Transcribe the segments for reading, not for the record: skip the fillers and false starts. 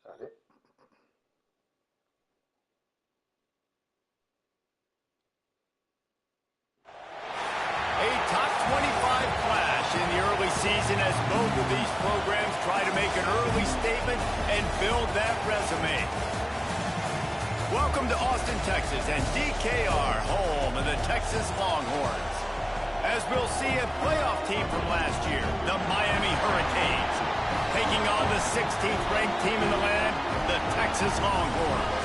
Got it. A top 25 clash in the early season as both of these programs try to make an early statement and build that resume. Welcome to Austin, Texas, and DKR, home of the Texas Longhorns. As we'll see, a playoff team from last year, the Miami Hurricanes, taking on the 16th ranked team in the land, the Texas Longhorns.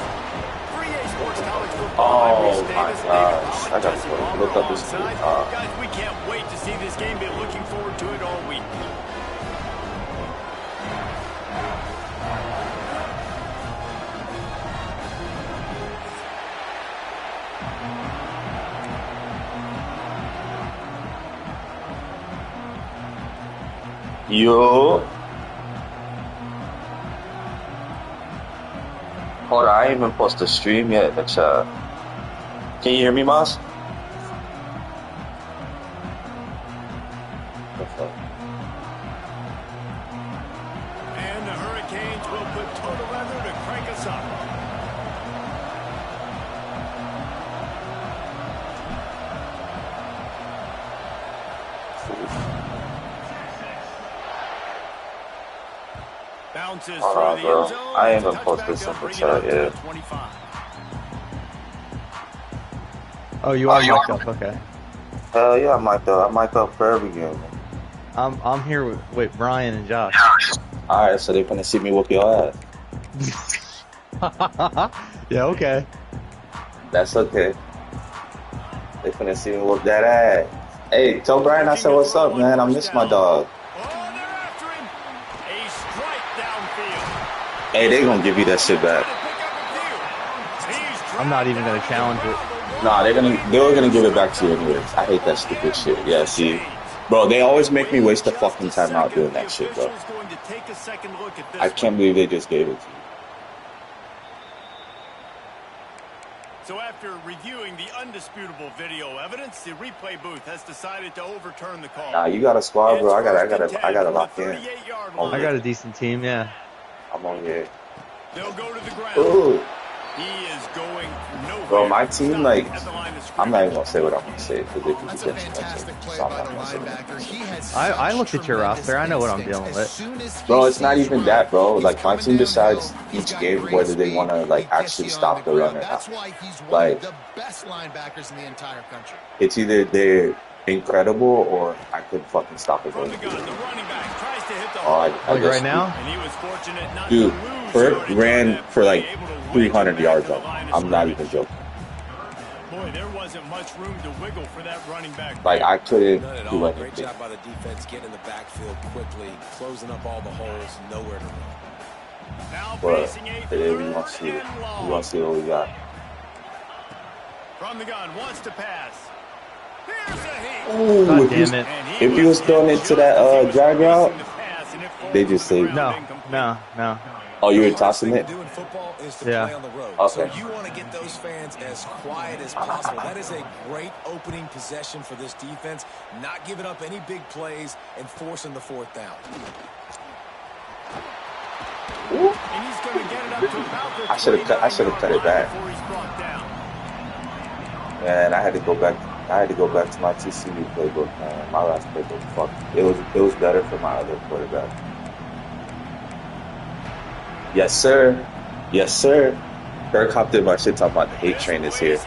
3A Sports College Football. Oh my gosh. I gotta look up this dude. Guys, we can't wait to see this game. Been looking forward to it all week. Yo. Hold on, I ain't even post the stream yet. But, can you hear me, Moss? And the Hurricanes will put total weather to crank us up. Bounces through the end zone. I ain't even posted simple chat yet. Oh, you are mic'd up, okay. Hell yeah, I'm mic'd up. I'm mic'd up for every game. I'm here with Brian and Josh. Alright, so they finna see me whoop your ass. Yeah, okay. That's okay. They finna see me whoop that ass. Hey, tell Brian I said what's up, man. I miss my dog. Hey, they gonna give you that shit back. I'm not even gonna challenge it. Nah, they're gonna give it back to you anyways. I hate that stupid shit. Yeah, see, bro, they always make me waste the fucking time out doing that shit, bro. I can't believe they just gave it to you. So after reviewing the undisputable video evidence, the replay booth has decided to overturn the call. Nah, you got a squad, bro. I gotta lock in. I got a decent team, yeah. I'm on here. They'll go to the ground. Ooh. He is going nowhere. Bro, my team, like, I'm not even gonna say what I'm gonna say because they can get you. So I'm not gonna say I looked at your roster. I know what I'm dealing with. Bro, it's not even that, bro. Like, my team decides each game whether they want to, like, actually stop the run or not. Like, it's either they're incredible or I could fucking stop it. Like right now? Dude, Bert ran for like 300 yards up. I'm not even joking. Boy, there wasn't much room to wiggle for that running back. Like, I couldn't do anything. Great job by the defense getting in the backfield quickly, closing up all the holes, nowhere to run. But today we want to see it. We want to see what we got. From the gun, wants to pass. Ooh, if he was throwing it to that drag route, they just saved. No. Oh, you were tossing it? Yeah. Okay. So you want to get those fans as quiet as possible. That is a great opening possession for this defense. Not giving up any big plays and forcing the fourth down. And he's going to get it up to about the I should have cut it back. Man, I had to go back to my TCU playbook, man. My last playbook, fuck. It was better for my other quarterback. Yes, sir. Yes, sir. Kirk hopped in my shit talking about the hate train is here.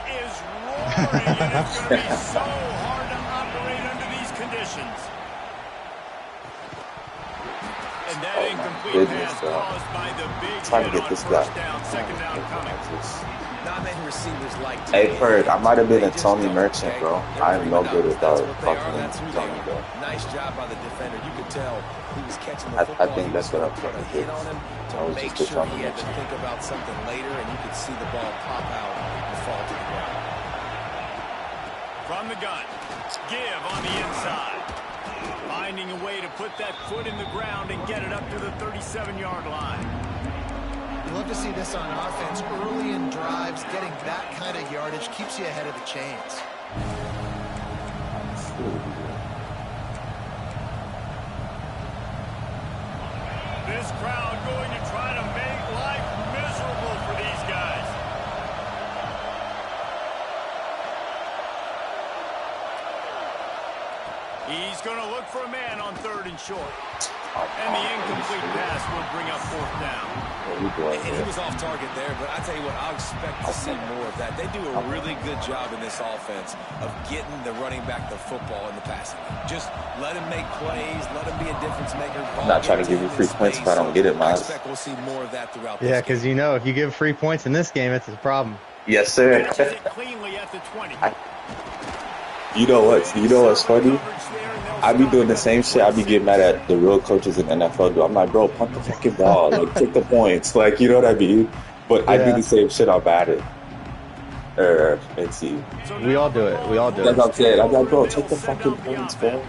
Goodness, trying to get this guy. Hey, Ferg, I might have been a Tony Merchant, bro. I am no good without fucking Tony, bro. Nice job by the defender. You could tell he was catching the football. I think that's what I'm trying to hit on him. I was Make just sure Tony he had to Merchant. think about something later, and you could see the ball pop out and fall to the ground. From the gun, give on the inside. Finding a way to put that foot in the ground and get it up to the 37-yard line. You love to see this on offense. Early in drives, getting that kind of yardage keeps you ahead of the chains. This this crowd going to try to make life miserable for these guys. He's going to look for a man on 3rd and short. And the incomplete pass will bring up 4th down. And he was off target there, but I tell you what, I'll expect to see more of that. They do a really good job in this offense of getting the running back the football in the passing. Just let him make plays, let him be a difference maker. I'm not trying to give you free points if I don't get it, Mazza. I expect we'll see more of that throughout this game. Yeah, because you know, if you give free points in this game, it's a problem. Yes, sir. Cleanly at the 20. You know what's funny? I be doing the same shit. I be getting mad at the real coaches in NFL. I'm like, bro, punt the fucking ball. Like, take the points. Like, you know what I mean? But I do the same shit. I'm at it. Let's see. We all do it. We all do it. That's what I'm saying. I'm like, bro, take the fucking points, bro.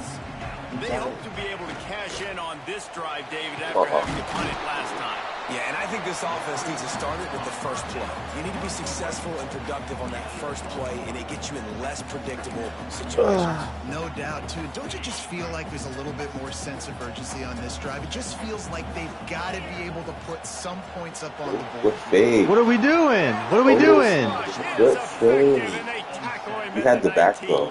They hope to be able to cash in on this drive, David, after having to punt it last time. Yeah, and I think this offense needs to start it with the first play. You need to be successful and productive on that first play, and it gets you in less predictable situations. No doubt, too. Don't you just feel like there's a little bit more sense of urgency on this drive? It just feels like they've got to be able to put some points up on the board. What fade? What are we doing? What are we doing? What fade? He had the back throw.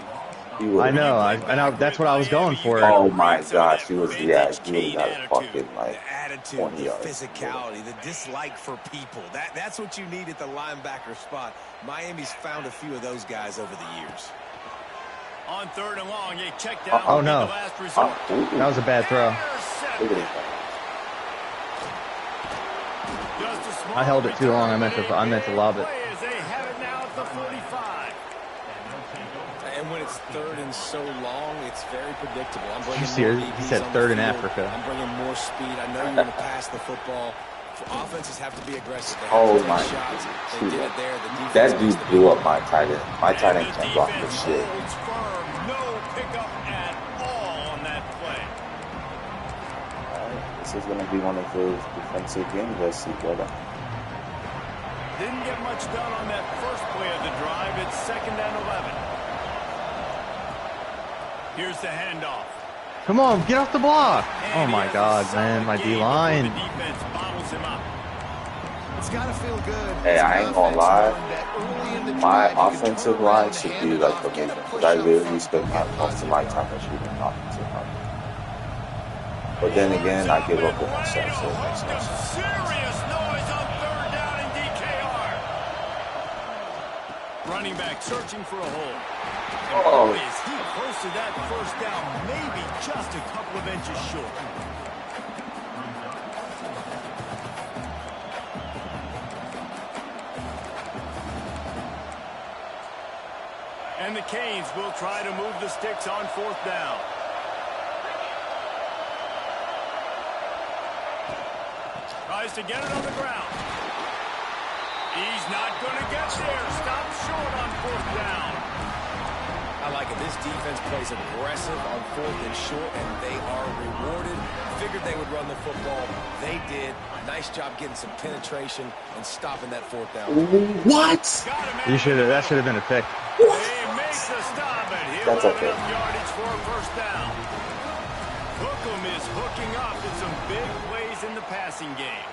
I know. I know. That's what I was going for. Oh my gosh, he was got a fucking like the attitude, 20 the yards. physicality, the dislike for people. That's what you need at the linebacker spot. Miami's found a few of those guys over the years. On 3rd and long, you check down. Oh no, the last resort. that was a bad throw. Look at I held it too long. I meant to lob it. They have it now at the 45. And when it's 3rd and so long, it's very predictable. I'm bringing You see her? more He DBs said on 3rd the in field. Africa. I'm bringing more speed. I know you're going to pass the football. Offenses have to be aggressive. They have Oh to take my shots. They did it there. The that defense dude blew up my tight end. My tight end can't block this shit. Holds firm. No pickup at all on that play. This is gonna be one of those defensive games I see, brother. Didn't get much done on that first play of the drive. It's 2nd and 11. Here's the handoff. Come on, get off the block. Oh my God, man, my D-line. The defense bottles him up. It's got to feel good. Hey, I ain't gonna lie. My offensive line should be like amazing because I literally spend most of my time shooting offensive line. But then again, I give up with myself, so it makes no sense. Serious noise on 3rd down in DKR. Running back searching for a hole. Oh. Is he close to that 1st down? Maybe just a couple of inches short. And the Canes will try to move the sticks on 4th down. Tries to get it on the ground. He's not going to get there. Stop short on 4th down. I like it. This defense plays aggressive on 4th and short, and they are rewarded. Figured they would run the football. They did. Nice job getting some penetration and stopping that 4th down. What? You should have. That should have been a pick. He makes the stop, and he'll That's have okay. enough yardage for a 1st down. Hookem is hooking up in some big plays in the passing game.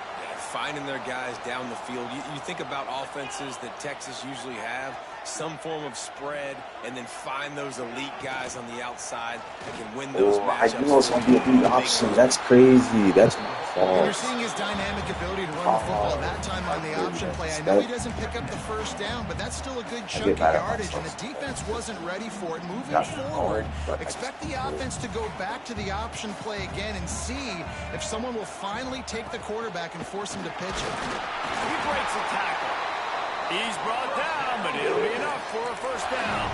Finding their guys down the field. You think about offenses that Texas usually have, some form of spread, and then find those elite guys on the outside that can win those I matchups. knew it was going to be a big option. That's crazy. That's my And you're fault. seeing his dynamic ability to run the football that time on the option play. I know he doesn't pick up the 1st down, but that's still a good chunk of mad at yardage, and myself. the defense wasn't ready for it. Moving Not forward, but I expect just- the offense to go back to the option play again and see if someone will finally take the quarterback and force him to pitch it. He breaks a tackle. He's brought down, but it'll be enough for a 1st down.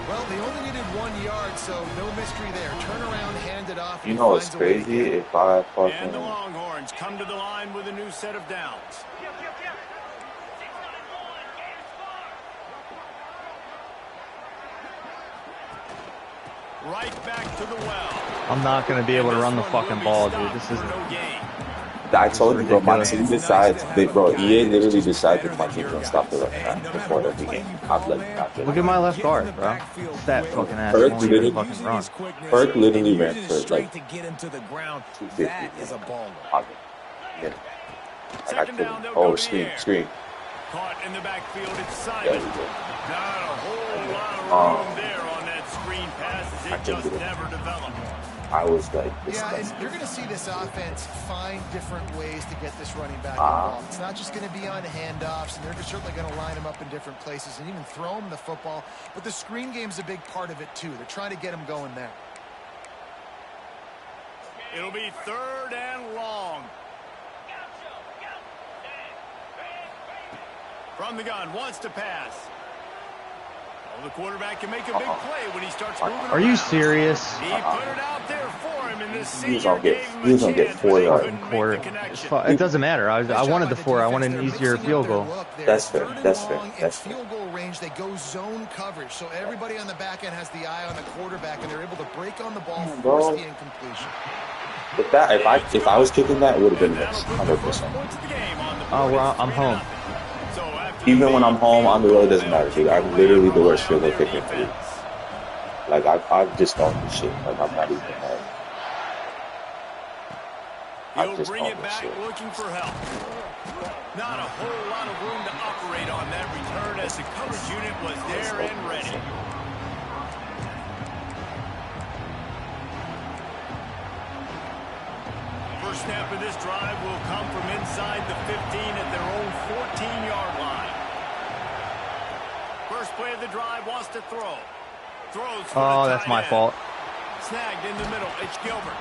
Well, they only needed 1 yard, so no mystery there. Turn around, hand it off. You and know he what's finds a way to crazy? get it. If I And the fucking... Longhorns come to the line with a new set of downs. Right back to the well. I'm not gonna be able to run the fucking ball, dude. This isn't. No gain. I This is told you, bro. My ridiculous. team decides. Bro, EA literally decides if my team's gonna stop the run or not before every game. I'm like, not Look kidding. at my left guard, bro. That fucking ass Perk won't even literally, fucking run. Perk literally ran for like to get him to the ground. 250. That is a baller. Yeah. Like, I Second couldn't. down, they'll Oh, go to the screen, air. screen. Caught in the backfield, it's There Simon. we go. Not a whole lot of room there on that screen pass as I it couldn't just do it. never developed. I was like, this Yeah, and guy's you're going to see this offense find different ways to get this running back involved. It's not just going to be on handoffs, and they're certainly going to line him up in different places and even throw him the football. But the screen game's a big part of it, too. They're trying to get him going there. It'll be 3rd and long. From the gun, wants to pass. Well, the quarterback can make a big play when he starts moving around. Are you serious? He put it out there for him, and the He was senior gonna gave get, him he was a gonna get chance, 4 but he yards. couldn't make Quarter. the connection. It doesn't matter. I wanted the 4. I wanted an easier field goal. That's fair. That's fair. That's fair. Field goal range, they go zone coverage, so everybody on the back end has the eye on the quarterback, and they're able to break on the ball, force the incompletion. If that, if I was kicking that, it would have been missed, 100%. Oh, well, I'm home. Even when I'm home on the road, it doesn't matter, dude. I'm literally the worst field goal kicker in the league. Like I just don't do shit. Like I'm not even mad. I He'll just bring don't it do back shit. looking for help. Not a whole lot of room to operate on that return as the coverage unit was there and ready. First snap of this drive will come from inside the 15 at their own 14-yard line. First play of the drive wants to throw. Throws for Oh, the that's tight my end. fault. Snagged in the middle. It's Gilbert.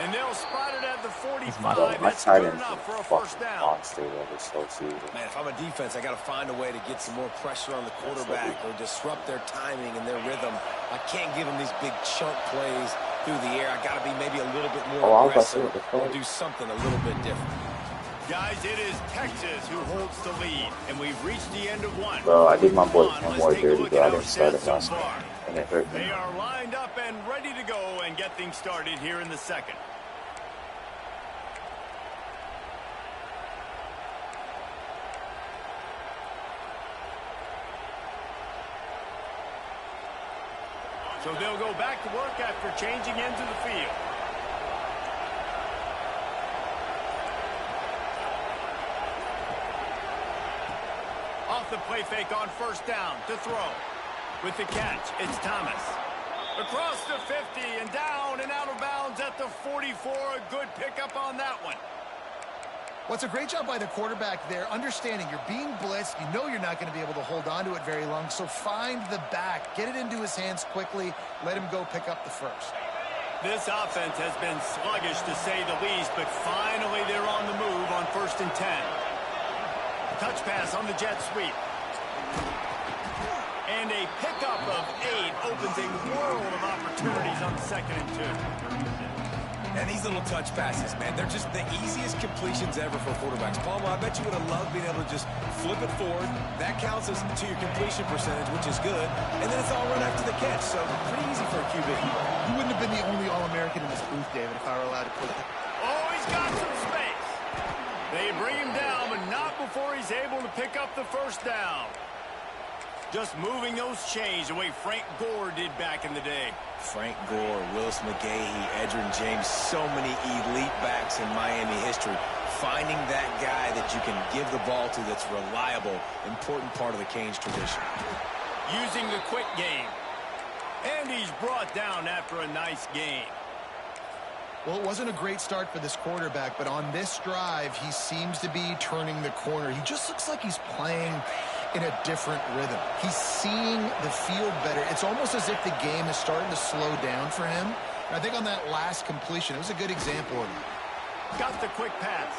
And they'll spot it at the 45. My That's tight good end's enough for a fucking first down. monster this whole season. Man, if I'm a defense, I got to find a way to get some more pressure on the quarterback or disrupt their timing and their rhythm. I can't give them these big chunk plays through the air. I got to be maybe a little bit more aggressive or do something a little bit different. Guys, it is Texas who holds the lead, and we've reached the end of one. Bro, I did my boy Come on, one let's more take a dirty, look but at I our didn't start stats it so last far. night, and it hurt me. They are lined up and ready to go and get things started here in the second. So they'll go back to work after changing into the field. Off the play fake on first down to throw. With the catch, it's Thomas. Across the 50 and down and out of bounds at the 44. A good pickup on that one. What's a great job by the quarterback there, understanding you're being blitzed, you know you're not going to be able to hold on to it very long, so find the back, get it into his hands quickly, let him go pick up the first. This offense has been sluggish to say the least, but finally they're on the move on 1st and 10. Touch pass on the jet sweep. And a pickup of 8 opens a world of opportunities on 2nd and 2. And these little touch passes, man, they're just the easiest completions ever for quarterbacks. Palmer, I bet you would have loved being able to just flip it forward. That counts as to your completion percentage, which is good. And then it's all run after the catch, so pretty easy for a QB. You wouldn't have been the only All-American in this booth, David, if I were allowed to put it. Oh, he's got some space. They bring him down, but not before he's able to pick up the first down. Just moving those chains the way Frank Gore did back in the day. Frank Gore, Willis McGahee, Edgerrin James, so many elite backs in Miami history. Finding that guy that you can give the ball to that's reliable, important part of the Canes tradition. Using the quick game. And he's brought down after a nice game. Well, it wasn't a great start for this quarterback, but on this drive, he seems to be turning the corner. He just looks like he's playing in a different rhythm. He's seeing the field better. It's almost as if the game is starting to slow down for him. And I think on that last completion, it was a good example of it. Got the quick pass.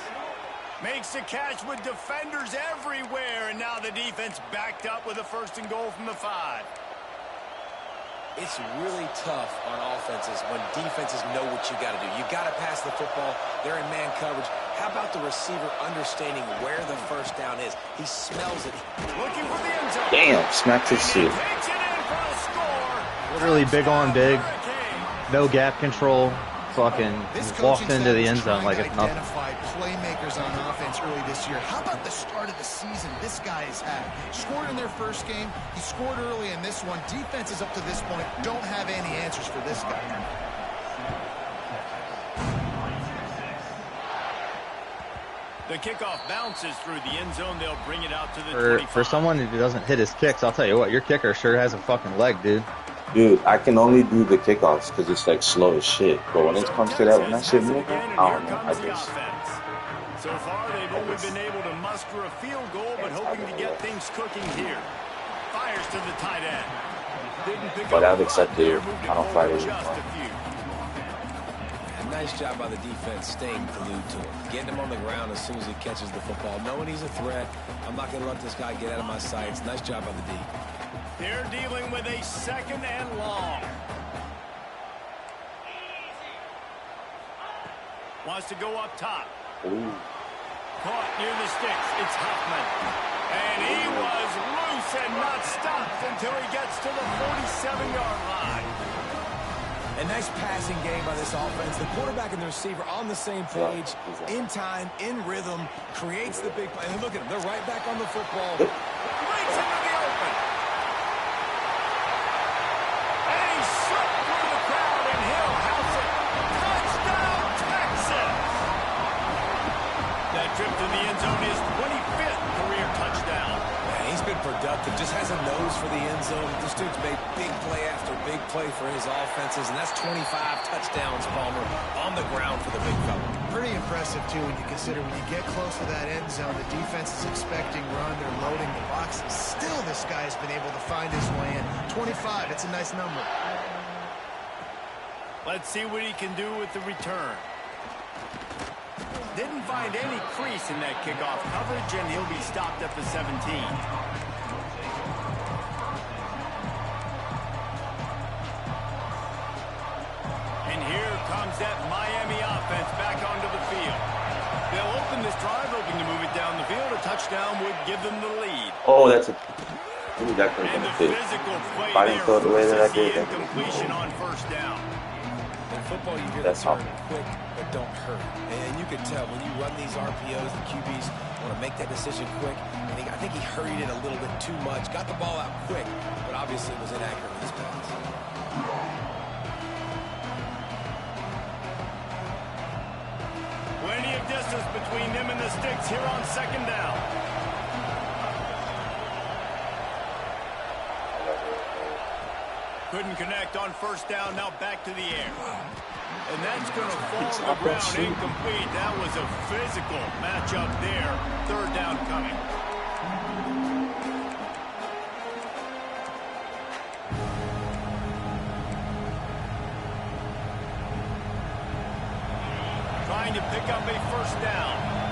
Makes the catch with defenders everywhere, and now the defense backed up with a 1st and goal from the 5. It's really tough on offenses when defenses know what you got to do. You got to pass the football. They're in man coverage. How about the receiver understanding where the first down is? He smells it. Looking for the end zone. Damn, smacked his shit. Takes it in for a score. Literally big on big. Hurricane. No gap control. fucking This walked coaching into staff the is end zone trying like to it's nothing. identify playmakers on offense early this year. How about the start of the season this guy has had? Scored in their first game. He scored early in this one. Defenses up to this point don't have any answers for this guy. The kickoff bounces through the end zone. They'll bring it out to the 25. For someone who doesn't hit his kicks, I'll tell you what, your kicker sure has a fucking leg, dude. Dude, I can only do the kickoffs because it's like slow as shit. But when it comes to that, when that shit moves, I don't know. I just. So far, they've only been able to muster a field goal, but hoping to get things cooking here. Fires to the tight end. Didn't pick But up I've accepted it. I don't fight it just anymore. a few. Nice job by the defense staying glued to him. Getting him on the ground as soon as he catches the football. Knowing he's a threat. I'm not going to let this guy get out of my sights. Nice job by the D. They're dealing with a 2nd and long. Wants to go up top. Ooh. Caught near the sticks. It's Huffman. And he was loose and not stopped until he gets to the 47-yard line. A nice passing game by this offense. The quarterback and the receiver on the same page, in time, in rhythm, creates the big play. And look at them. They're right back on the football. Breaks into the open. And he slipped through the crowd, and he'll house it. Touchdown, Texas! That trip to the end zone is 25th career touchdown. Man, he's been productive. Just has a nose for the end zone. This dude's made big play after big play for his offenses, and that's 25 touchdowns, Palmer, on the ground for the big fella. Pretty impressive, too, when you consider when you get close to that end zone, the defense is expecting run. They're loading the boxes. Still, this guy's been able to find his way in. 25, it's a nice number. Let's see what he can do with the return. Didn't find any crease in that kickoff coverage, and he'll be stopped at the 17. And here comes that Miami offense back onto the field. They'll open this drive, hoping to move it down the field. A touchdown would give them the lead. Oh, that's a. Ooh, that could have And been a the fit. physical play If I didn't throw it the way that I forces did, the that could have been incompletion on first down. In football, you hear That's the term awful. quick, but don't hurt. And you can tell when you run these RPOs, the QBs want to make that decision quick. And I think he hurried it a little bit too much. Got the ball out quick, but obviously was inaccurate with his pass. Plenty of distance between them and the sticks here on 2nd down. Couldn't connect on first down. Now back to the air. And that's going to fall to the ground incomplete. That was a physical matchup there. 3rd down coming. Trying to pick up a first down.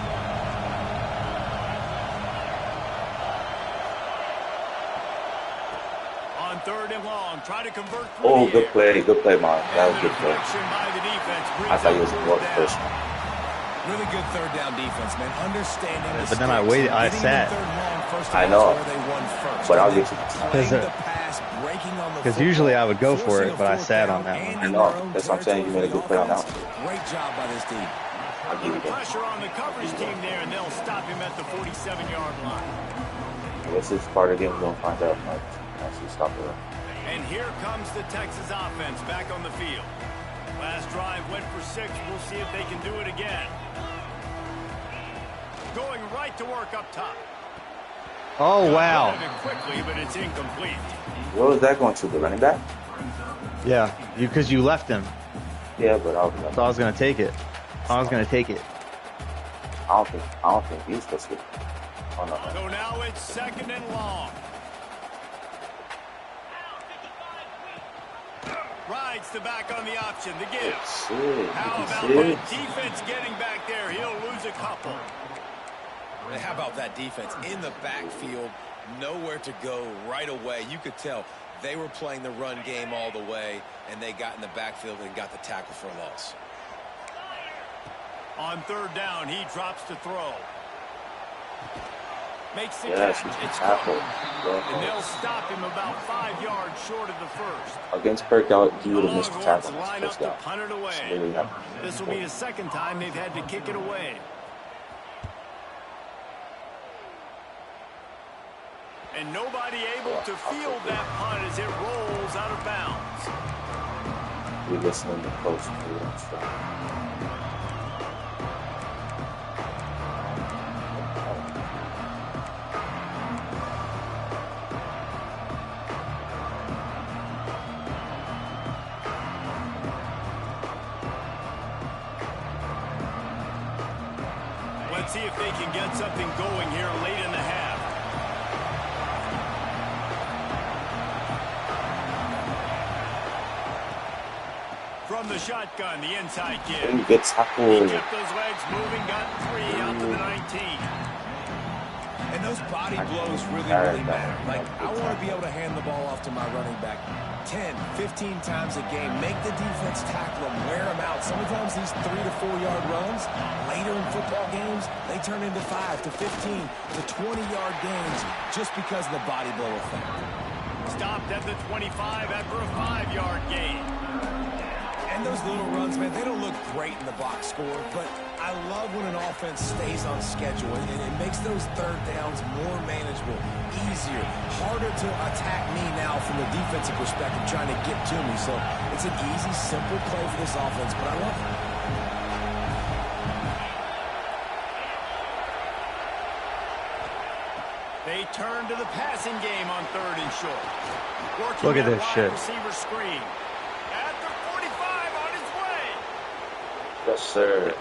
On 3rd and long, try to convert through Oh, the good air. play, Mark. That was And good the play. deflection by the defense brings I thought he up was going to go fourth first down. one. Really good 3rd down defense, man. Understanding the But then I sticks, waited. I getting sat. them 3rd and long first I and know. that's where they won first. But I'll And get you. then Because, playing the pass, breaking on the Because football, usually I would go for forcing it, a but I 4th sat down on that and one. I in know. their own That's what I'm saying. You made a good play on that territory for one. the offense. Great job by this team. I'll give you that. Pressure on the coverage team there, and they'll stop him at the 47-yard line. This is part of the game we're going to find out. Like, once we stop the run. And here comes the Texas offense back on the field. Last drive went for 6. We'll see if they can do it again. Going right to work up top. Oh, wow. Got rid of it quickly, but it's incomplete. Where was that going to? The running back? Yeah, because you left him. Yeah, but So I was going to take it. I was going to take it. I don't think he's supposed to. Oh, no. So now it's 2nd and long. Rides the back on the option. The give. Shit. How about Shit. that defense getting back there? He'll lose a couple. And how about that defense in the backfield, nowhere to go right away. You could tell they were playing the run game all the way, and they got in the backfield and got the tackle for a loss. On 3rd down, he drops to throw. Makes the Yes, catch. he's It's tackle. caught. And they'll stop him about 5 yards short of the first. Against Kirk out, he The would have missed the Longhorns tackle on line his up first to down. punt it away. It's literally happened. This will be the second time they've had to kick it away. And nobody able to field that punt as it rolls out of bounds. We listening to coach. Let's see if they can get something going here late in the half. From the shotgun, the inside give. He gets He tackled. kept those legs moving, got 3 out to the 19. And those body blows really matter. Like, I want to be able to hand the ball off to my running back 10, 15 times a game. Make the defense tackle them, wear them out. Sometimes these 3 to 4 yard runs, later in football games, they turn into 5 to 15 to 20 yard gains just because of the body blow effect. Stopped at the 25 after a 5-yard gain. And those little runs, man, they don't look great in the box score, but I love when an offense stays on schedule, and it makes those third downs more manageable, easier, harder to attack me now from the defensive perspective, trying to get to me. So it's an easy, simple play for this offense, but I love it. They turn to the passing game on 3rd and short. Working Look at that this wide shit. receiver screen. At the 45 on his way. Yes, sir.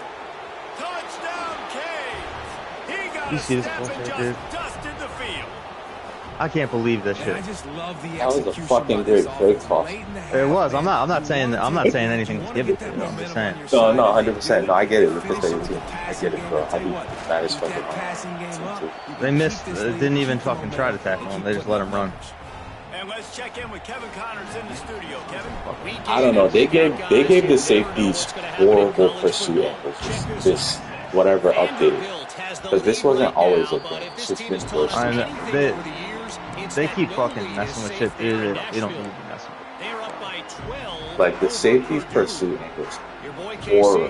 Touchdown, Canes. He got You a see this step and bullshit, just dude? dusted the field. I can't believe this Man, shit. I just love the That was a execution fucking by this great play offense. call. Late in the half, It was. I'm man, not saying anything you to wanna give get it to that you. I'm just momentum saying. on your No, side. no, 100%. No, I get it. With the Finish it 32. with the I passing get it, game. bro. I'll I'd tell be you what, mad as keep fuck that if I passing game up. too. You They can missed. keep this They lead, didn't keep even the fucking try to momentum, tackle and him. keep They just let putting him up run. numbers. And let's check in with Kevin Connors in the studio. Kevin? I don't know. They gave the safeties horrible pursuit angles. This whatever update, because this wasn't always a thing. It's just been worse. I know, they keep fucking messing with shit, dude. They don't need to be messing with They're up by 12. Like the safeties pursuit angles, horrible.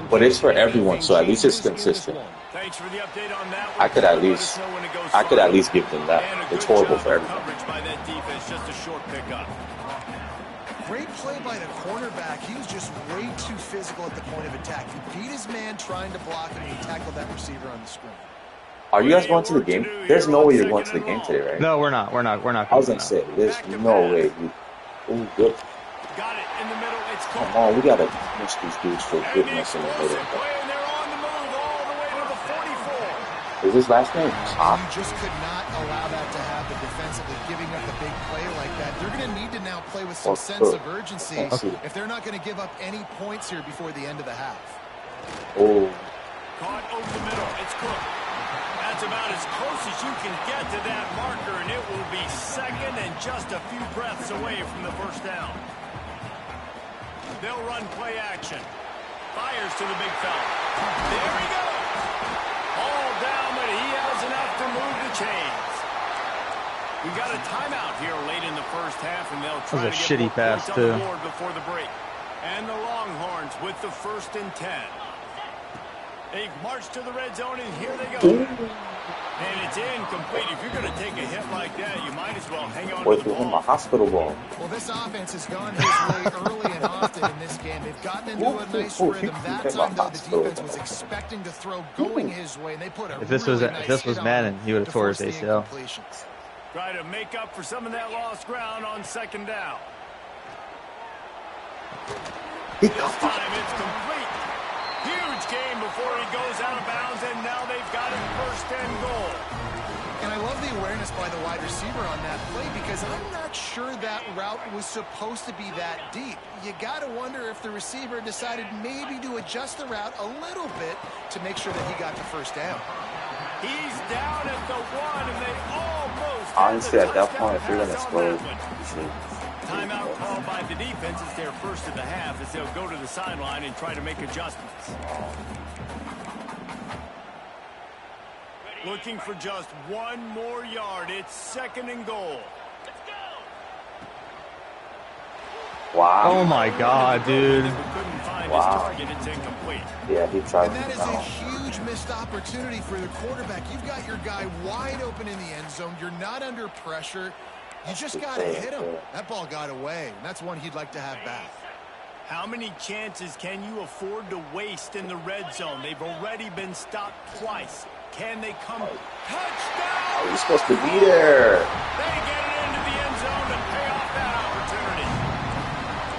But it's for everyone, so at least it's consistent. Thanks for the update on that one. I could at least give them that. And a It's good horrible job for of everyone. coverage by that defense. Just a short pickup. Great play by the cornerback. He was just way too physical at the point of attack. He beat his man trying to block him, and he tackled that receiver on the screen. Are you guys going to the game? There's no way you're going to the game today, right? it. No, we're not. We're not. I was gonna say, there's no way. Ooh, good. Got it in the middle. It's Come caught. on, we gotta miss these dudes for And the goodness in the explosive middle. play, and they're on the move all the way to the 44. Is his last name And Top? you just could not allow that to happen defensively, giving up a big play like that. They're going to need to now play with some sense of urgency if they're not going to give up any points here before the end of the half. Oh, Caught over the middle. It's Cook. That's about as close as you can get to that marker, and it will be second and just a few breaths away from the first down. They'll run play action. Fires to the big fella. There he goes. All down, but he has enough to move the chains. We got a timeout here late in the first half, and they'll try to That was a get shitty more pass, points on the too. board before the break. And the Longhorns with the 1st and 10. They march to the red zone, and here they go. And it's incomplete. If you're going to take a hit like that, you might as well hang on to worth the with him a ball. hospital ball. Well, this offense has gone his way early and often in this game. They've gotten into a nice rhythm. That time, though, the defense was expecting to throw going his way, and they put a If this was really nice this was hit Madden, on he would have to tore his force the ACL. incompletions. Try to make up for some of that lost ground on 2nd down. This time it's complete. Huge game before he goes out of bounds, and now they've got it 1st and goal. And I love the awareness by the wide receiver on that play because I'm not sure that route was supposed to be that deep. You got to wonder if the receiver decided maybe to adjust the route a little bit to make sure that he got to 1st down. He's down at the 1, and they almost Honestly, had at the that point, if you're touchdown gonna pass score, on that one. Timeout called by the defense. It's their 1st of the half as they'll go to the sideline and try to make adjustments. Looking for just one more yard. It's 2nd and goal. Wow. Oh my God, dude. Wow. Yeah, he tried. And that is a huge missed opportunity for the quarterback. You've got your guy wide open in the end zone. You're not under pressure. You just got to hit him. That ball got away, and that's one he'd like to have back. How many chances can you afford to waste in the red zone? They've already been stopped twice. Can they come? Touchdown! Are we supposed to be there? They get it into the end zone and pay off that opportunity.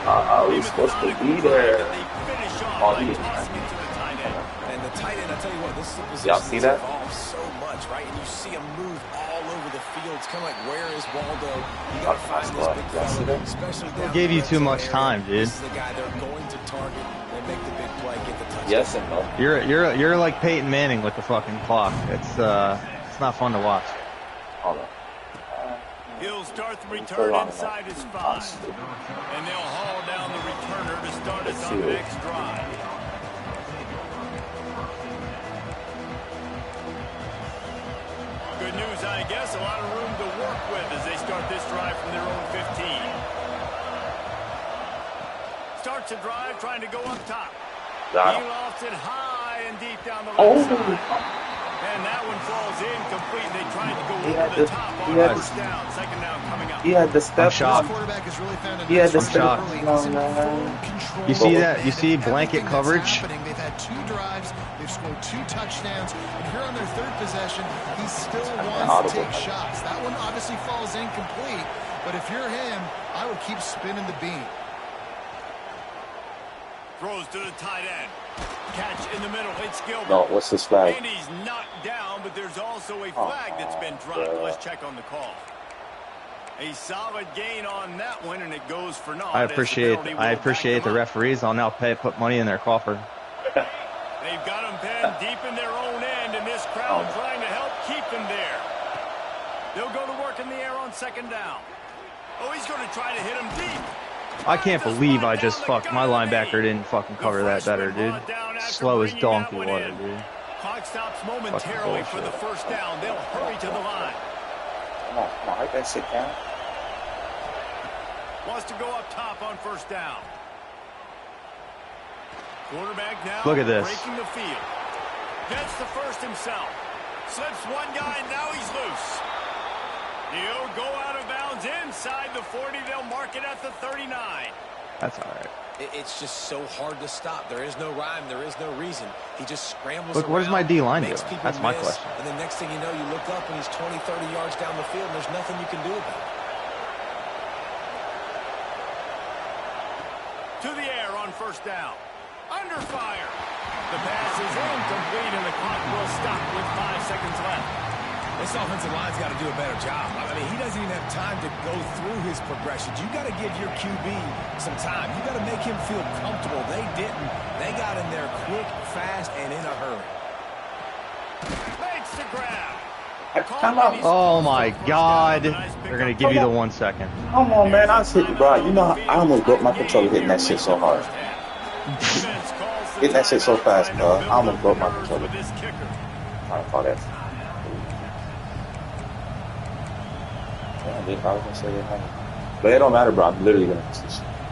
Are we supposed to be there? They finish off Oh, by he- tossing it to the tight end. And the tight end, I tell you what, this is a position Y'all see that's that? evolved so much, right? And you see him move all over the field. It's kind of like, where is Waldo? You got to find this big fella, especially down Gave the you red too zone much area. time, dude. This is the guy they're going to target and make the big play, get the touchdown. Yes and no. You're like Peyton Manning with the fucking clock. It's not fun to watch. Hold on. He'll start the return inside his 5. And they'll haul down the returner to start us on the next drive. Good news, I guess. A lot of room to work with as they start this drive from their own 15. Starts a drive trying to go up top. He lofts it high and deep down the left side. And that one falls incomplete. They tried to go over the top on first down. 2nd down coming up. He had the step. shocked. Quarterback has really found a He had the nice step. rhythm early. He's in full control. You see that? You see blanket Everything that's coverage? happening. They've had 2 drives. They've scored 2 touchdowns. And here on their 3rd possession, he still wants to take shots. That one obviously falls incomplete. But if you're him, I would keep spinning the beam. Throws to the tight end. Catch in the middle. It's Gilbert. No, what's this flag? And he's knocked down, but there's also a flag that's been dropped. Let's check on the call. A solid gain on that one, and it goes for naught. I appreciate the referees. I'll now put money in their coffer. They've got him pinned deep in their own end, and this crowd trying to help keep him there. They'll go to work in the air on 2nd down. Oh, he's going to try to hit him deep. I can't believe I just fucked my linebacker didn't fucking cover that better, dude. Slow as donkey water, dude. Clock stops momentarily for the 1st down. They'll hurry to the line. Come on, I gotta sit down. Wants to go up top on 1st down. Quarterback now Look at this. breaking the field. Gets the first himself. Slips one guy, and now he's loose. He'll go out of bounds inside the 40. They'll mark it at the 39. That's all right. It's just so hard to stop. There is no rhyme. There is no reason. He just scrambles Look, around. what does my D-line do? Makes people That's my miss, question. And the next thing you know, you look up and he's 20, 30 yards down the field, and there's nothing you can do about it. To the air on 1st down. Under fire. The pass is incomplete, and the clock will stop with 5 seconds left. This offensive line's got to do a better job. I mean, he doesn't even have time to go through his progressions. You got to give your QB some time. You got to make him feel comfortable. They didn't. They got in there quick, fast, and in a hurry. Makes the grab. Come on. Oh my God. They're gonna give you the 1 second. Come on, man. I was hitting, bro. You know, I almost broke my controller hitting that shit so hard. Hitting that shit so fast, bro. I almost broke my controller. Trying to call that. Yeah, I was gonna say that. But it don't matter, bro. I'm literally gonna.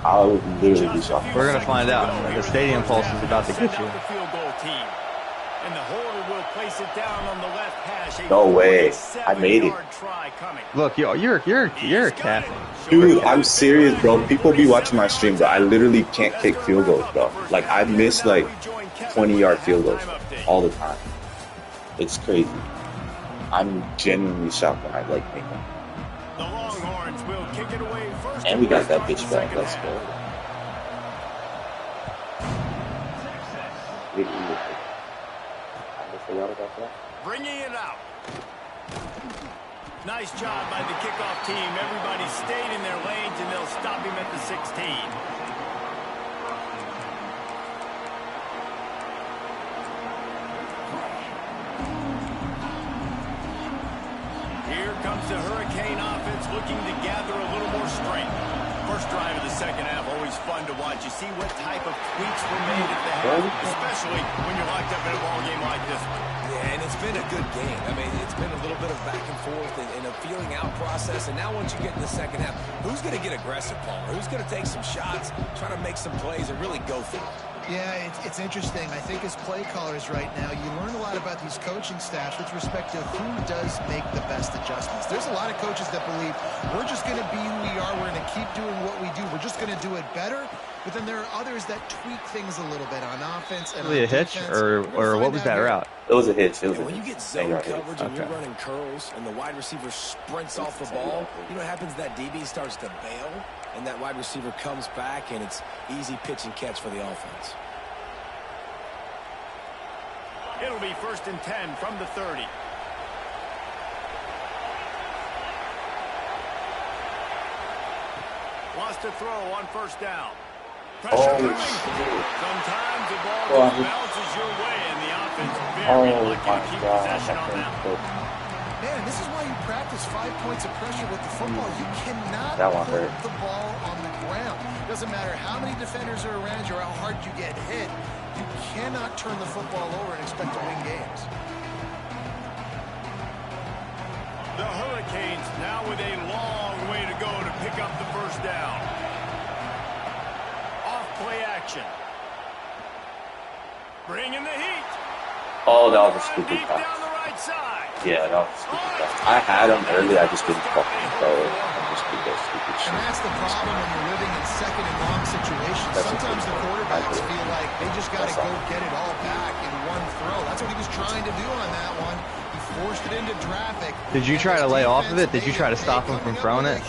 I'll literally be shocked. We're gonna find out. The stadium pulse is about to get you. And the Hornet will place it down on the left hash. No way. I made it. Look, you're a cat. Dude, I'm serious, bro. People be watching my stream, bro. I literally can't kick field goals, bro. Like, I miss, like, 20-yard field goals all the time. It's crazy. I'm genuinely shocked when I, like, make them. The Longhorns will kick it away first. And we got that bitch back. Let's go. Bringing it out. Nice job by the kickoff team. Everybody stayed in their lanes, and they'll stop him at the 16. Here comes the Hurricane offense looking to gather a little more strength. First drive of the second half, always fun to watch. You see what type of tweaks were made at the half, especially when you're locked up in a ball game like this one. Yeah, and it's been a good game. I mean, it's been a little bit of back and forth and a feeling out process. And now once you get in the second half, who's going to get aggressive, Paul? Who's going to take some shots, try to make some plays, and really go for it? Yeah, it's interesting. I think as play callers right now, you learn a lot about these coaching staffs with respect to who does make the best adjustments. There's a lot of coaches that believe we're just going to be who we are. We're going to keep doing what we do. We're just going to do it better. But then there are others that tweak things a little bit on offense and on a hitch, defense. or what was that route? It was a hitch. It was when you get zone coverage and you're running curls and the wide receiver sprints off the ball, you know what happens? That DB starts to bail, and that wide receiver comes back, and it's easy pitch and catch for the offense. It'll be 1st and 10 from the 30. Wants to throw on 1st down. Pressure coming. Sometimes the ball bounces your way, and the offense very lucky to keep possession on that. Man, this is why you practice 5 points of pressure with the football. You cannot put the ball on the ground. Doesn't matter how many defenders are around you or how hard you get hit. You cannot turn the football over and expect to win games. The Hurricanes now with a long way to go to pick up the 1st down. Off-play action. Bringing the heat. Oh, that was a stupid pass. Down the right side. Yeah, that was a stupid pass. I had him early. I just didn't fucking throw it. I just did that stupid shit. And that's the problem when you're living in second and long situations. Sometimes the quarterbacks feel like they just got to go get it all back in one throw. That's what he was trying to do on that one. He forced it into traffic. Did you try to lay off of it? Did you try to stop him from throwing it?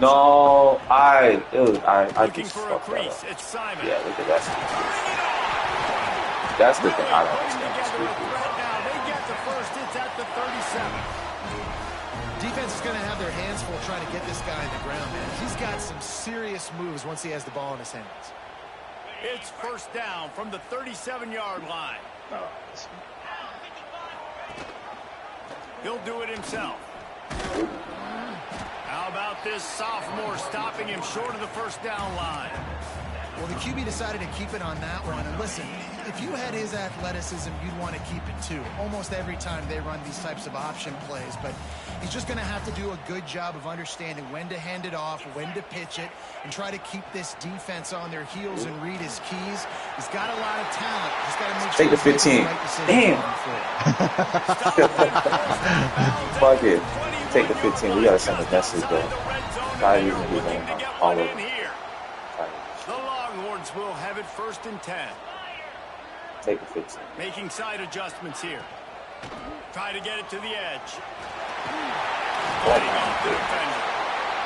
No, I just fucked that up. It's Simon. Yeah, look at that. That's the thing I don't understand. Now they get the 1st. It's at the 37. Defense is going to have their hands full trying to get this guy on the ground, man. He's got some serious moves once he has the ball in his hands. It's 1st down from the 37-yard line. He'll do it himself. How about this sophomore stopping him short of the 1st down line? Well, the QB decided to keep it on that one. And listen, if you had his athleticism, you'd want to keep it too. Almost every time they run these types of option plays. But he's just going to have to do a good job of understanding when to hand it off, when to pitch it, and try to keep this defense on their heels and read his keys. He's got a lot of talent. He's got to make sure take the 15. Damn. Fuck it. Take the 15. We got to send a message, though. Not even be going all over. Will have it 1st and 10. Take the 15. Making side adjustments here. Try to get it to the edge. Letting off the defender.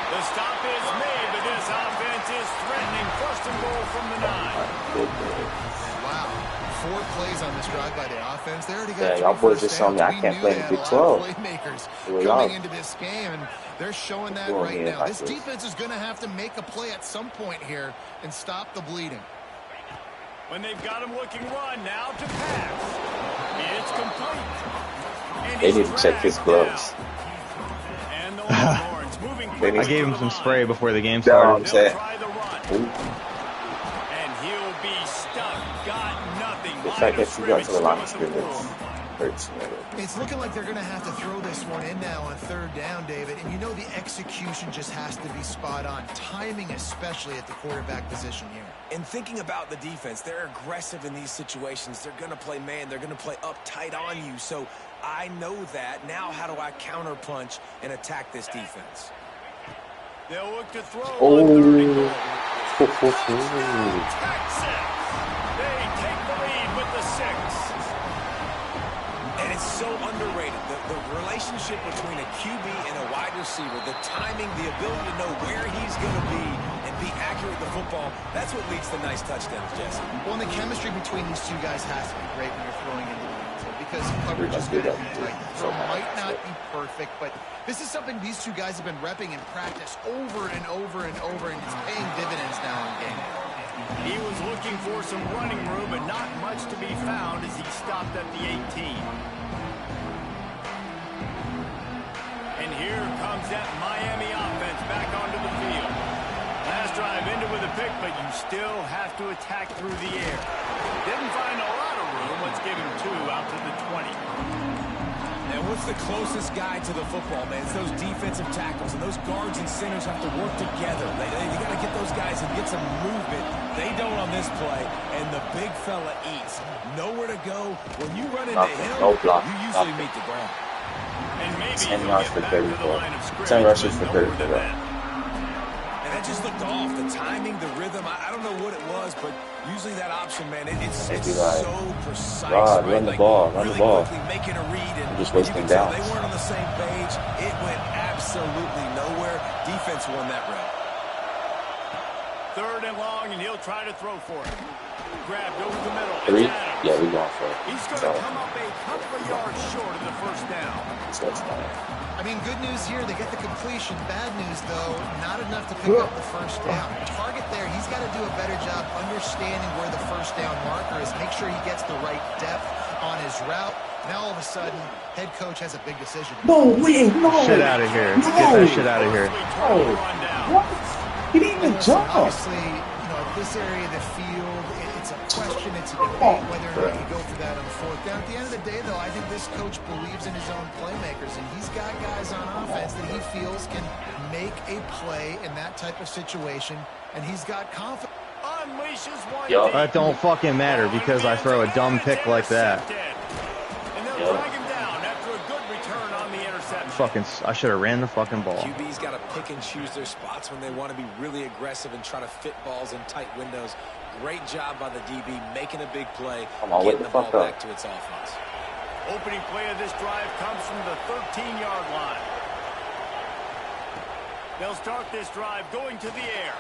The stop is made, but this offense is threatening 1st and goal from the 9. Wow. 4 plays on this drive by the offense. They already got y'all boys just told me I can't play in Big 12. Playmakers coming into this game, and they're showing that right now. This defense is going to have to make a play at some point here and stop the bleeding. When they've got him looking run, now to pass. It's complete. They need to check his gloves. And the Longhorns moving quickly. I gave him some spray before the game started. The fact that you got to the line of scrimmage hurts me. It's looking like they're going to have to throw this one in now on 3rd down, David. And you know the execution just has to be spot on. Timing, especially at the quarterback position here. And thinking about the defense, they're aggressive in these situations. They're going to play man. They're going to play up tight on you. So I know that. Now how do I counterpunch and attack this defense? They'll look to throw. They take the lead with the 6. And it's so underrated. The relationship between a QB and a wide receiver, the timing, the ability to know where he's going to be and be accurate with the football, that's what leads to nice touchdowns, Jesse. Well, and the chemistry between these two guys has to be great when you're throwing into the end zone because coverage is going to be tight. So it might not be perfect, but this is something these two guys have been repping in practice over and over and over, and it's paying dividends now in game. He was looking for some running room, but not much to be found as he stopped at the 18. And here comes that Miami offense back onto the field. this drive ended with a pick, but you still have to attack through the air. Didn't find a lot of room. Let's give him 2 out to the 20. And what's the closest guy to the football, man? It's those defensive tackles, and those guards and centers have to work together. They got to get those guys and get some movement. They don't on this play, and the big fella eats. Nowhere to go. When you run into him, you usually meet the ground. And maybe 10 yards for 34. 10 rushes for 34. That just looked off. The timing, the rhythm, I don't know what it was, but usually that option, man, it's so precise. God, right? run the ball, run the ball. Making a read, and I'm just wasting downs. they weren't on the same page. It went absolutely nowhere. Defense won that round. 3rd and long, and he'll try to throw for it. Grab, goes the middle. 3? Yeah, we're going for it. He's going to come up a couple of yards short of the first down. So it's fine. I mean, good news here, they get the completion. Bad news, though, not enough to pick up the first down. Target there, he's got to do a better job understanding where the first down marker is. Make sure he gets the right depth on his route. Now, all of a sudden, head coach has a big decision. No way, no. Shit out of here. Get that shit out of here. Oh, what? He didn't even jump. Obviously, this area of the field, it's a question, it's a debate whether or not you go for that on the 4th down. At the end of the day, though, I think this coach believes in his own playmakers, and he's got guys on offense that he feels can make a play in that type of situation, and he's got confidence. Unleashes one. That don't fucking matter because I throw a dumb pick like that. And they'll drag him down after a good return on the interception. I should have ran the fucking ball. QB's got to pick and choose their spots when they want to be really aggressive and try to fit balls in tight windows. Great job by the DB making a big play, getting the ball back to its offense. Opening play of this drive comes from the 13-yard line. They'll start this drive going to the air.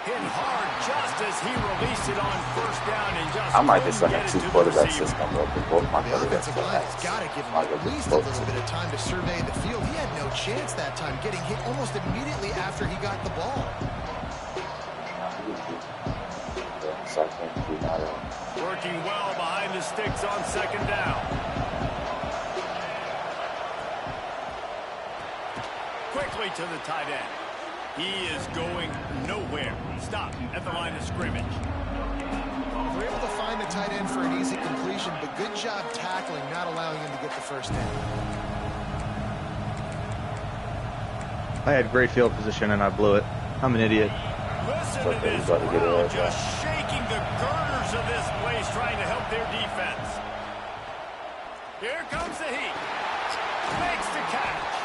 Hit hard just as he released it on first down and just I might just have 2 quarterback system up with both my The quarterbacks. offensive line has got to give him at least a little bit of time to survey the field. He had no chance that time, getting hit almost immediately after he got the ball. Working well behind the sticks on 2nd down. Quickly to the tight end. He is going nowhere. Stop at the line of scrimmage. We're able to find the tight end for an easy completion, but good job tackling, not allowing him to get the first down. I had great field position and I blew it. I'm an idiot. Listen to this crowd just shaking the girders of this place, trying to help their defense. Here comes the heat. Makes the catch.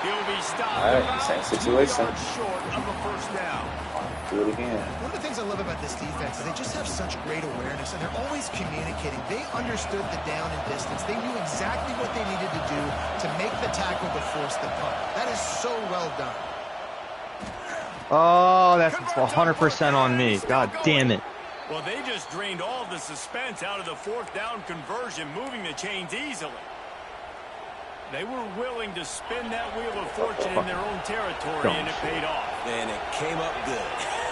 He'll be stopped. All right, same situation. Short of a first down. Do it again. One of the things I love about this defense is they just have such great awareness, and they're always communicating. They understood the down and distance. They knew exactly what they needed to do to make the tackle to force the punt. That is so well done. Oh, that's 100% on me. God damn it. Well, they just drained all the suspense out of the 4th down conversion, moving the chains easily. They were willing to spin that wheel of fortune in their own territory, and it paid off. And it came up good.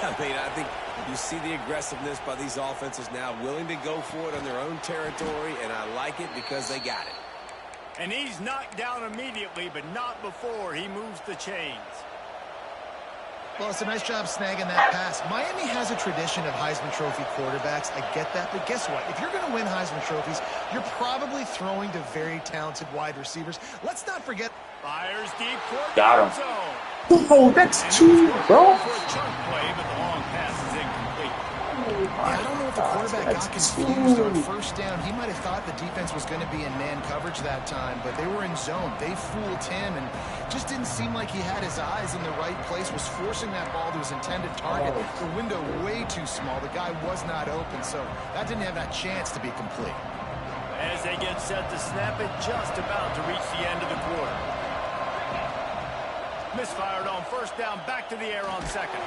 I mean, I think you see the aggressiveness by these offenses now, willing to go for it on their own territory, and I like it because they got it. And he's knocked down immediately, but not before he moves the chains. Well, it's a nice job snagging that pass. Miami has a tradition of Heisman Trophy quarterbacks. I get that, but guess what? If you're going to win Heisman Trophies, you're probably throwing to very talented wide receivers. Let's not forget. Fires deep court. Got him. Zone. Oh, that's 2, bro. For a chunk play, but the long pass is incomplete. Yeah, I don't know if the quarterback got confused on first down. He might have thought the defense was going to be in man coverage that time, but they were in zone. They fooled him and just didn't seem like he had his eyes in the right place, was forcing that ball to his intended target. The window way too small. The guy was not open, so that didn't have that chance to be complete. As they get set to snap it, just about to reach the end of the quarter. Misfired on first down, back to the air on 2nd.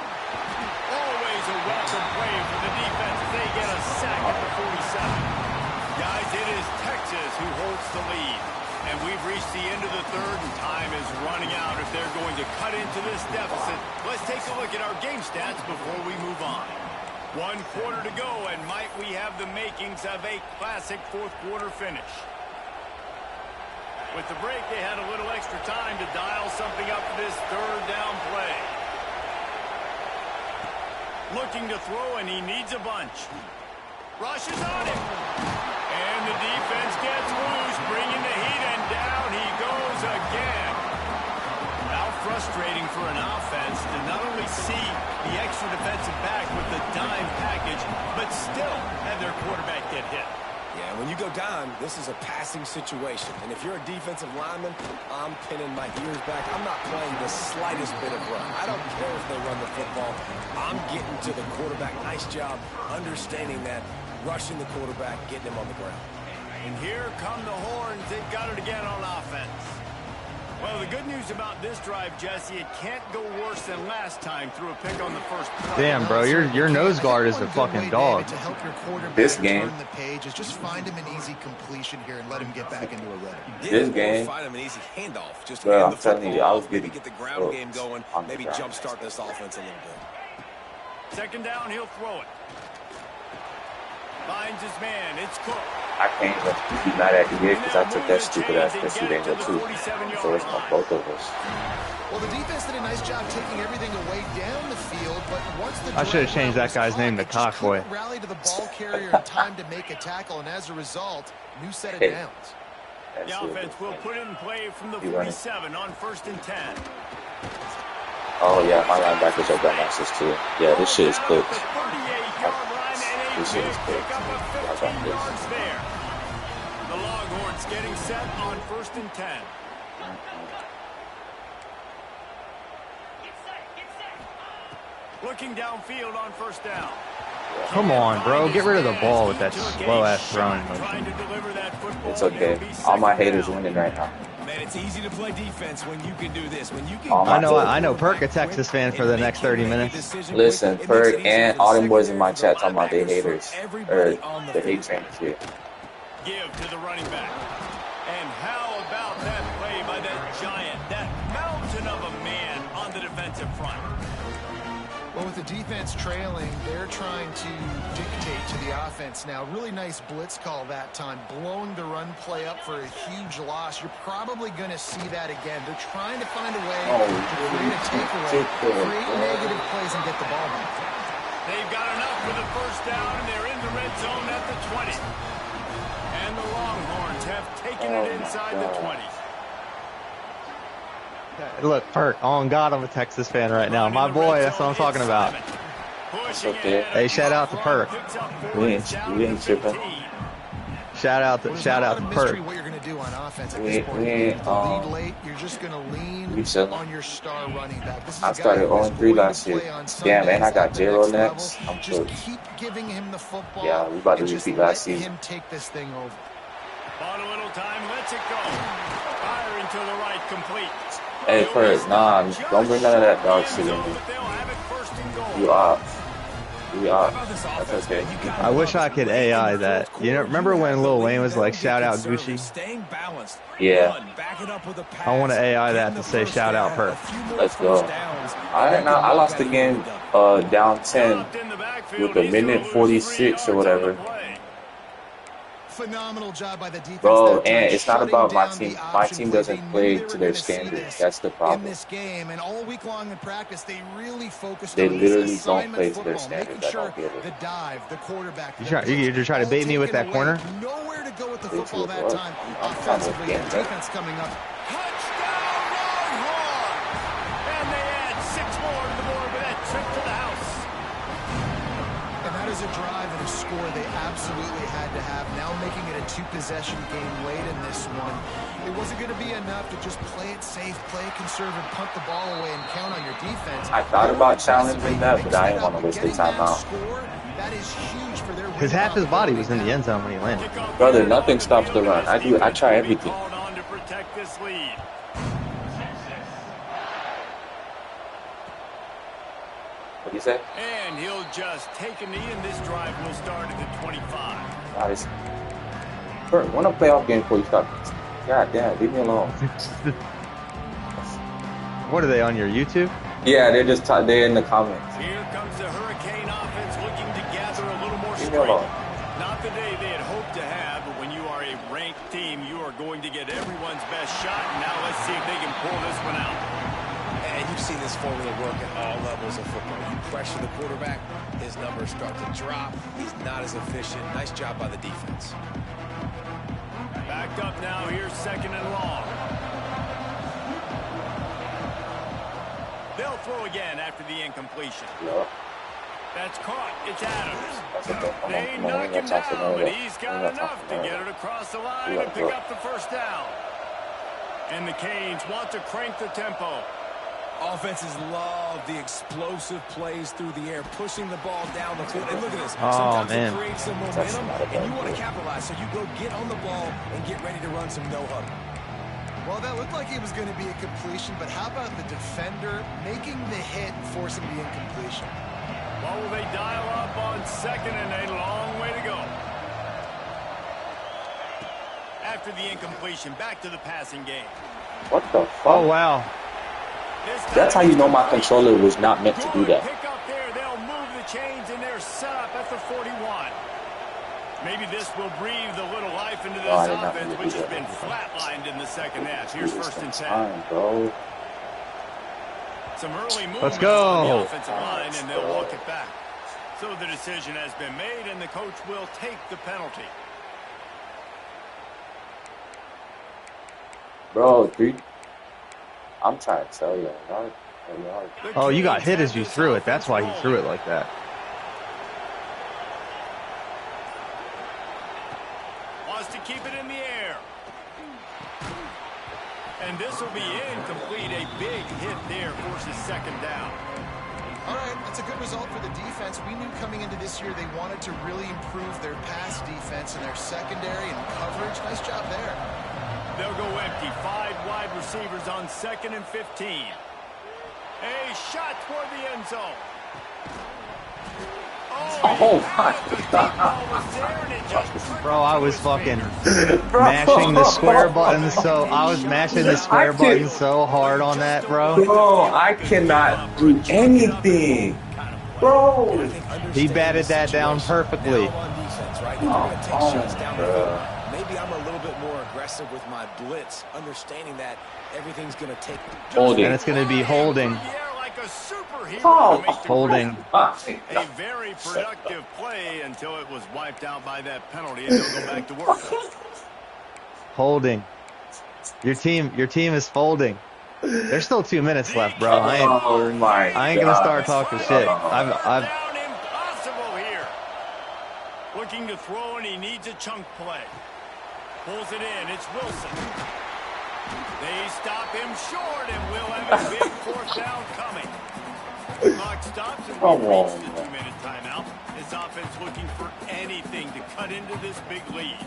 Always a welcome play for the defense as they get a sack at the 47. Guys, it is Texas who holds the lead. And we've reached the end of the 3rd, and time is running out if they're going to cut into this deficit. Let's take a look at our game stats before we move on. 1 quarter to go, and might we have the makings of a classic 4th quarter finish. With the break, they had a little extra time to dial something up for this 3rd down play. Looking to throw, and he needs a bunch. Rushes on him. And the defense gets loose, bringing the heat, and down he goes again. How frustrating for an offense to not only see the extra defensive back with the dime package, but still have their quarterback get hit. Yeah, when you go dime, this is a passing situation. And if you're a defensive lineman, I'm pinning my ears back. I'm not playing the slightest bit of run. I don't care if they run the football. I'm getting to the quarterback. Nice job understanding that, rushing the quarterback, getting him on the ground. And here come the horns. They've got it again on offense. Well, the good news about this drive, Jesse, it can't go worse than last time through a pick on the first play. Damn, bro, your nose guard is a fucking dog. This game. The page is just find him an easy completion here and let him get back into a rhythm. This game. Find him an easy handoff. Just Bro, hand I'm the telling you, I was maybe getting get the ground game going. Maybe jumpstart this offense a little bit. Second down, he'll throw it. Finds his man. It's Cook. I can't even be mad at you because I took that stupid ass pursuit angle too. So it's on both of us. Well, the defense did a nice job taking everything away down the field, but once the I should have changed that guy's name to Cockboy. Rally to the ball carrier in time to make a tackle, and as a result, new set of downs. The offense will put it in play from the 47 on 1st and 10. Oh yeah, my linebackers are dumbasses too. Yeah, this shit is clipped. This shit is clipped. I got this. The Longhorns getting set on 1st and 10. Looking downfield on 1st down. Come on, bro. Get rid of the ball with that slow-ass throwing motion. It's okay. All my haters winning right now. Man, it's easy to play defense when you can do this. When you can. I know. Perk a Texas fan for the next 30 minutes. Listen, Perk and all them boys in my chat talking about they haters. Or the hate train shit. Give to the running back. And how about that play by that giant, that mountain of a man on the defensive front? Well, with the defense trailing, they're trying to dictate to the offense now. Really nice blitz call that time, blowing the run play up for a huge loss. You're probably going to see that again. They're trying to find a way to create a takeaway, create negative plays, and get the ball back. They've got enough for the first down, and they're in the red zone at the 20. And the Longhorns have taken it inside the 20. Look, Perk, on God, I'm a Texas fan right now. My boy, that's what I'm talking about. It's okay. Hey, shout out to Perk. We ain't tripping. Shout out to Perk. What you're going to do on offense at We this point. ain't, Lead late, you're just going to lean on your star running back. This is I started 0-3 last year. Damn, man, I got J-Ro next. I'm just cooked. keep giving him the football. Yeah, we about to repeat last let season. him take this thing over. Bought a little time, lets it go. Firing to the right, complete. Hey, Perk, nah, don't bring none of that dog shit in me. You off. We off. That's okay. I wish I could AI that. You know, remember when Lil Wayne was like, shout out Gucci? Yeah. I want to AI that to say shout out Perk. Let's go. Alright, now I lost the game down 10 with a minute 46 or whatever. Phenomenal job by the defense. Bro, and it's not about my team. My team doesn't play to their standards. That's the problem. In this game, and all week long in practice, they really focused They on literally this don't play to their football, standards. making I sure don't get it. the dive, the quarterback. You're trying to bait me with that corner? Nowhere to go with the football that Well, time. I'm trying to Offensively, get the that. defense coming up. Touchdown, Longhorns! And they add 6 more to the board with that trip to the house. And that is a drive and a score they absolutely had to have. Now making it a 2-possession game late in this one. It wasn't going to be enough to just play it safe, play it conservative, punt the ball away, and count on your defense. I thought about challenging that, but I didn't want to waste the time out. That is huge for their Because half his body was in the end zone when he landed. Brother, nothing stops the run. I try everything. Called on to protect this lead. What do you say? And he'll just take a knee, and this drive will start at the 25. Nice. Bert, want to playoff game before you start? God damn, leave me alone. What are they on your YouTube? Yeah, they're just they're in the comments. Here comes the Hurricane offense looking to gather a little more Leave me alone. strength. Not the day they had hoped to have, but when you are a ranked team, you are going to get everyone's best shot. And now let's see if they can pull this one out. And you've seen this formula work at all levels of football. You pressure the quarterback, his numbers start to drop. He's not as efficient. Nice job by the defense. Backed up now. Here's 2nd and long. They'll throw again after the incompletion. Yeah. That's caught. It's Adams. They Come on, knock him that's down, but he's got enough to get it across the line and pick up the first down. And the Canes want to crank the tempo. Offenses love the explosive plays through the air, pushing the ball down the field. And look at this. Oh, Sometimes man. it creates some momentum, and you want to capitalize. So you go get on the ball and get ready to run some no-huddle. Well, that looked like it was going to be a completion, but how about the defender making the hit and forcing the incompletion? What will they dial up on 2nd and a long way to go? After the incompletion, back to the passing game. What the fuck? Oh, wow. That's how you know my controller was not meant to do that. Pick up there. They'll move the chains, and they're set up at the 41. Maybe this will breathe a little life into this offense, which has been flatlined in the second half. Here's 1st and 10. Bro. Some early movement Let's go. on the offensive line, and they'll walk it back. So the decision has been made, and the coach will take the penalty. Bro, dude. I'm trying to tell you. Oh, you got hit as you threw it. That's why he threw it like that. Wants to keep it in the air. And this will be incomplete. A big hit there forces 2nd down. All right, that's a good result for the defense. We knew coming into this year they wanted to really improve their pass defense and their secondary and coverage. Nice job there. They'll go empty. 5 wide receivers on 2nd and 15. A shot toward the end zone. Oh my God. Bro, I was fucking mashing the square button so hard on that, bro. Bro, I cannot do anything. Bro. He batted that down perfectly. Maybe I'm a little bit more aggressive with my blitz, understanding that everything's going to take. Holding. And it's going to be holding. Oh, holding. A very productive play until it was wiped out by that penalty, and they'll go back to work. Holding. Your team is folding. There's still 2 minutes left, bro. I ain't gonna start talking shit. I've impossible here. Looking to throw, and he needs a chunk play. Pulls it in. It's Wilson. They stop him short, and we'll have a big 4th down coming. Clock stops, and we've reached the 2-minute timeout. This offense looking for anything to cut into this big lead.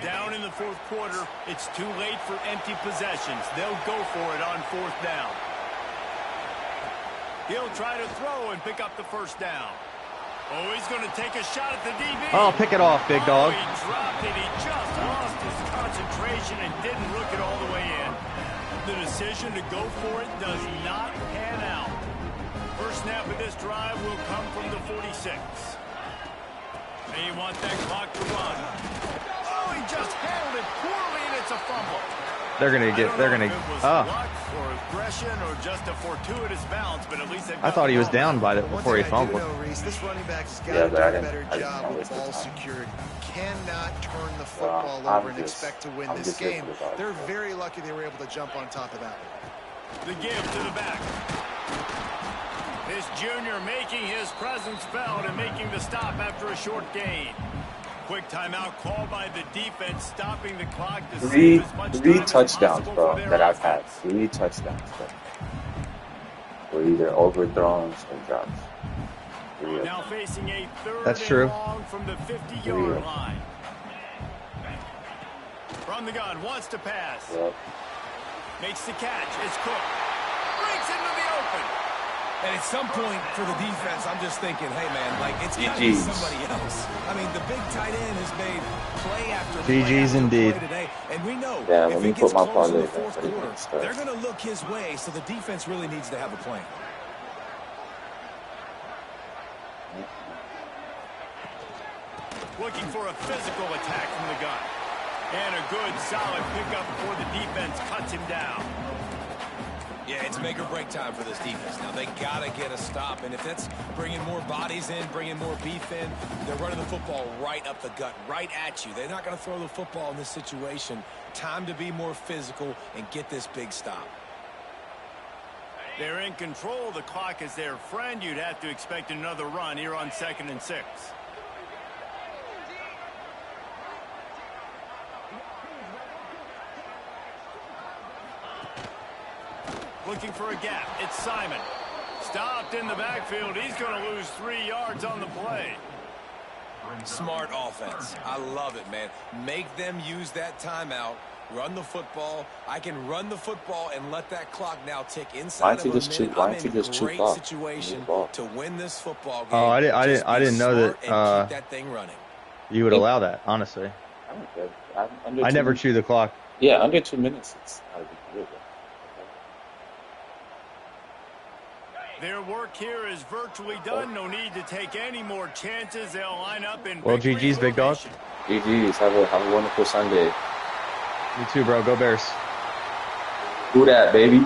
Down in the 4th quarter, it's too late for empty possessions. They'll go for it on 4th down. He'll try to throw and pick up the 1st down. Oh, he's going to take a shot at the DB. Oh, pick it off, big dog. He dropped it. He just lost his concentration and didn't look it all the way in. The decision to go for it does not pan out. First snap of this drive will come from the 46. They want that clock to run. Oh, he just handled it poorly, and it's a fumble. They're gonna get. They're gonna. Luck or aggression or just a fortuitous bounce, but at least I thought he was down by it before he fumbled. This running back's got to do a better job with ball security. Cannot turn the football over and expect to win this game. They're very lucky they were able to jump on top of that. The give to the back. This junior making his presence felt and making the stop after a short gain. Quick timeout called by the defense, stopping the clock to save as much time three as touchdowns, possible bro, for their that I've offense. had. 3 touchdowns, bro. Were either overthrows or drops. Now facing a third That's and true. long from the 50-yard line. From the gun, wants to pass. Yep. Makes the catch. It's Cook. Breaks into the open. And at some point for the defense, I'm just thinking, hey, man, like, it's got to be somebody else. I mean, the big tight end has made play after play GG's after indeed. play today. And we know Yeah, if let me it gets put my close in parlay the fourth back. quarter, they're going to look his way, so the defense really needs to have a plan. Looking for a physical attack from the gun. And a good, solid pickup before the defense cuts him down. Yeah, Yeah, it's make or break time for this defense. Now, they got to get a stop, and if that's bringing more bodies in, bringing more beef in, they're running the football right up the gut, right at you. They're not going to throw the football in this situation. Time to be more physical and get this big stop. They're in control. The clock is their friend. You'd have to expect another run here on 2nd and 6. Looking for a gap. It's Simon. Stopped in the backfield. He's going to lose 3 yards on the play. Smart offense. I love it, man. Make them use that timeout. Run the football. I can run the football and let that clock now tick inside of a minute. I'm in a great situation to win this football game. Oh, I didn't know that, keep that thing running. You would allow that, honestly. I never chew the clock. Yeah, under 2 minutes. It's not a big deal. Their work here is virtually done. No need to take any more chances. They'll line up in well, GG's, big dog. GG's. Have a wonderful Sunday. You too, bro. Go Bears. Do that, baby.